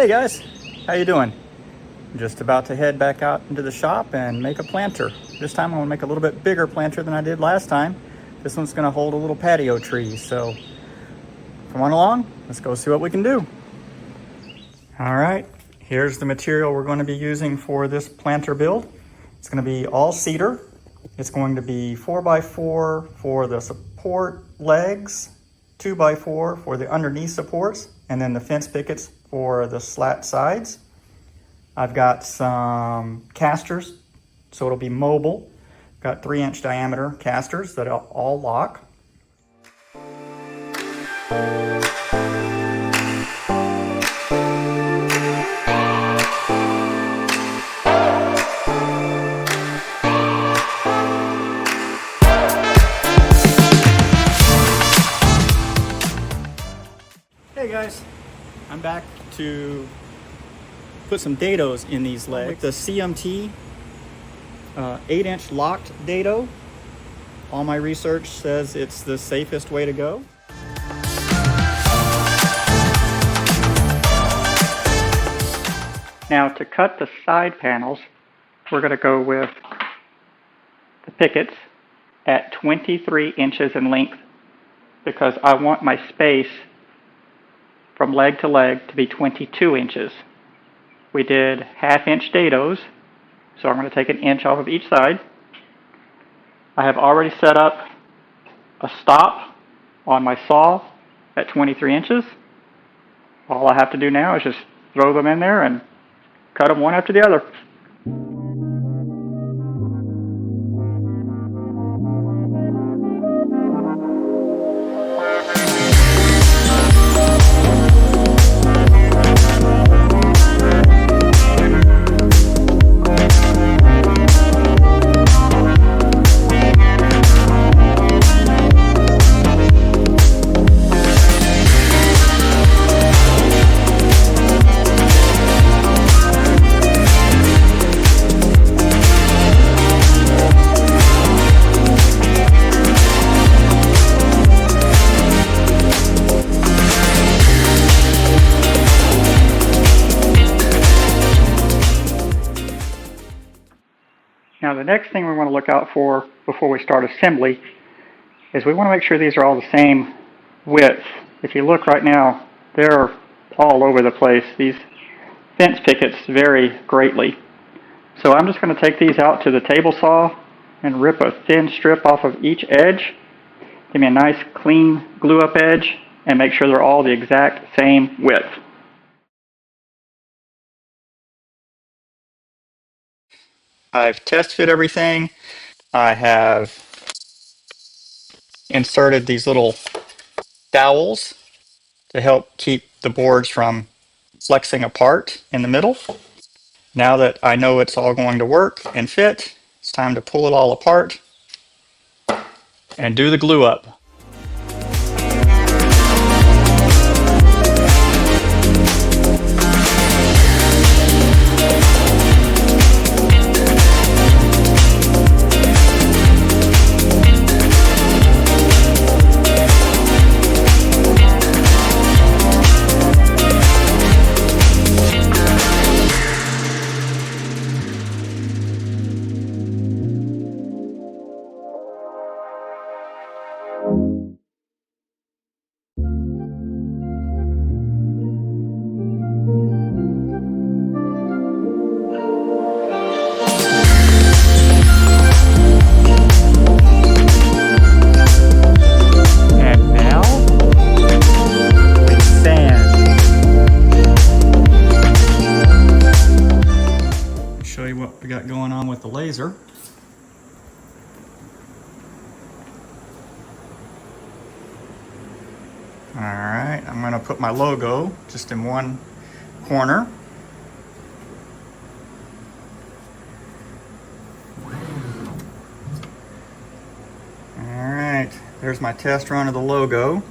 Hey guys, how you doing? Just about to head back out into the shop and make a planter. This time I'm gonna make a little bit bigger planter than I did last time. This one's gonna hold a little patio tree, so come on along, let's go see what we can do. All right, here's the material we're gonna be using for this planter build. It's gonna be all cedar. It's going to be 4x4 for the support legs, 2x4 for the underneath supports, and then the fence pickets for the slat sides. I've got some casters, so it'll be mobile. Got 3-inch diameter casters that all lock. Hey guys, I'm back to put some dados in these legs. The CMT 8-inch locked dado. All my research says it's the safest way to go. Now to cut the side panels, we're going to go with the pickets at 23 inches in length because I want my space from leg to leg to be 22 inches. We did 1/2-inch dados, so I'm going to take 1 inch off of each side. I have already set up a stop on my saw at 23 inches. All I have to do now is just throw them in there and cut them one after the other. Now the next thing we want to look out for before we start assembly is we want to make sure these are all the same width. If you look right now, they're all over the place. These fence pickets vary greatly. So I'm just going to take these out to the table saw and rip a thin strip off of each edge. Give me a nice clean glue up edge and make sure they're all the exact same width. I've test fit everything. I have inserted these little dowels to help keep the boards from flexing apart in the middle. Now that I know it's all going to work and fit, it's time to pull it all apart and do the glue up. What we got going on with the laser. All right, I'm going to put my logo just in one corner. All right, there's my test run of the logo.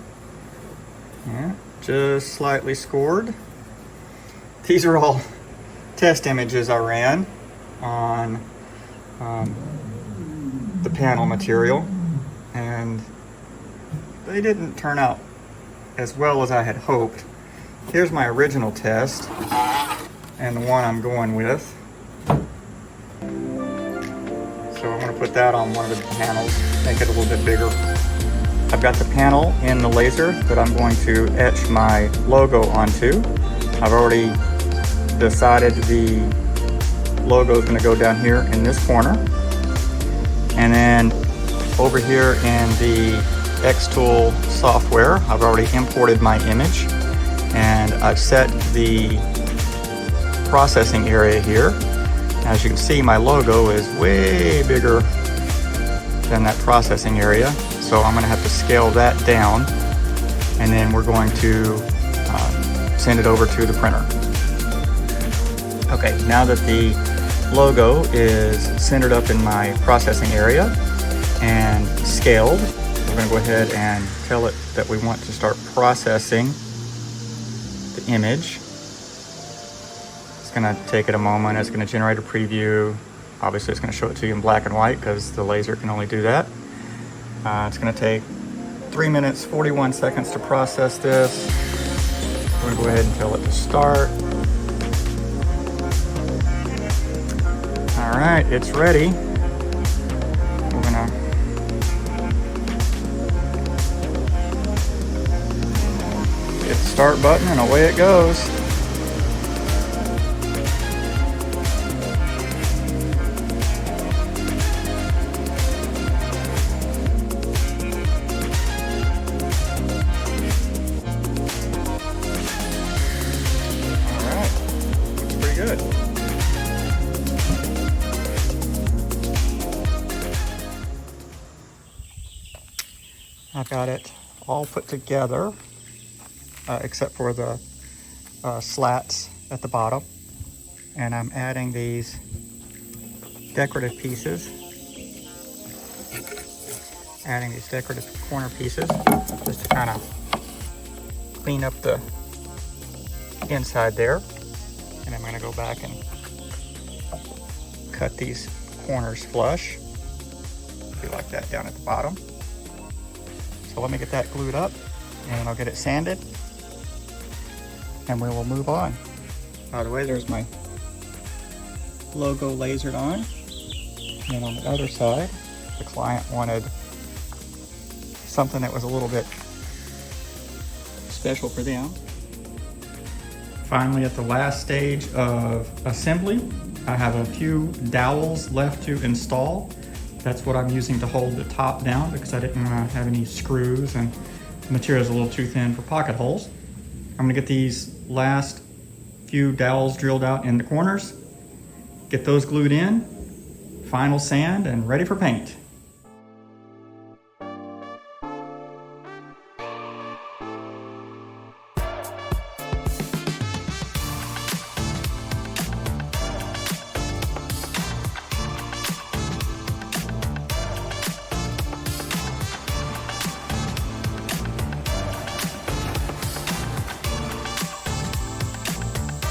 Yeah, just slightly scored. These are all test images I ran on the panel material, and they didn't turn out as well as I had hoped. Here's my original test and the one I'm going with. So I'm going to put that on one of the panels, make it a little bit bigger. I've got the panel in the laser that I'm going to etch my logo onto. I've already decided the logo is going to go down here in this corner. And then over here in the Xtool software, I've already imported my image and I've set the processing area here. As you can see, my logo is way bigger than that processing area. So I'm going to have to scale that down, and then we're going to send it over to the printer. Okay, now that the logo is centered up in my processing area and scaled, we're going to go ahead and tell it that we want to start processing the image. It's going to take it a moment. It's going to generate a preview. Obviously, it's going to show it to you in black and white because the laser can only do that. It's going to take 3 minutes, 41 seconds to process this. We're going to go ahead and tell it to start. All right, it's ready. We're going to hit the start button and away it goes. Good. I've got it all put together, except for the slats at the bottom. And I'm adding these decorative pieces. Adding these decorative corner pieces just to kind of clean up the inside there. And I'm going to go back and cut these corners flush. Do like that down at the bottom. So let me get that glued up and I'll get it sanded and we will move on. By the way, there's my logo lasered on. And on the other side, the client wanted something that was a little bit special for them. Finally, at the last stage of assembly, I have a few dowels left to install. That's what I'm using to hold the top down because I didn't want to have any screws and the material is a little too thin for pocket holes. I'm going to get these last few dowels drilled out in the corners, get those glued in, final sand, and ready for paint.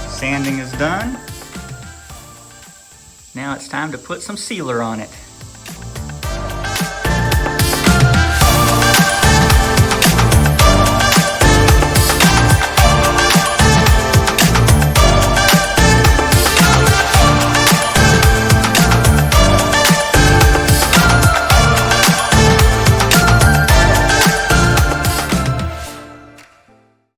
Sanding is done. Now it's time to put some sealer on it.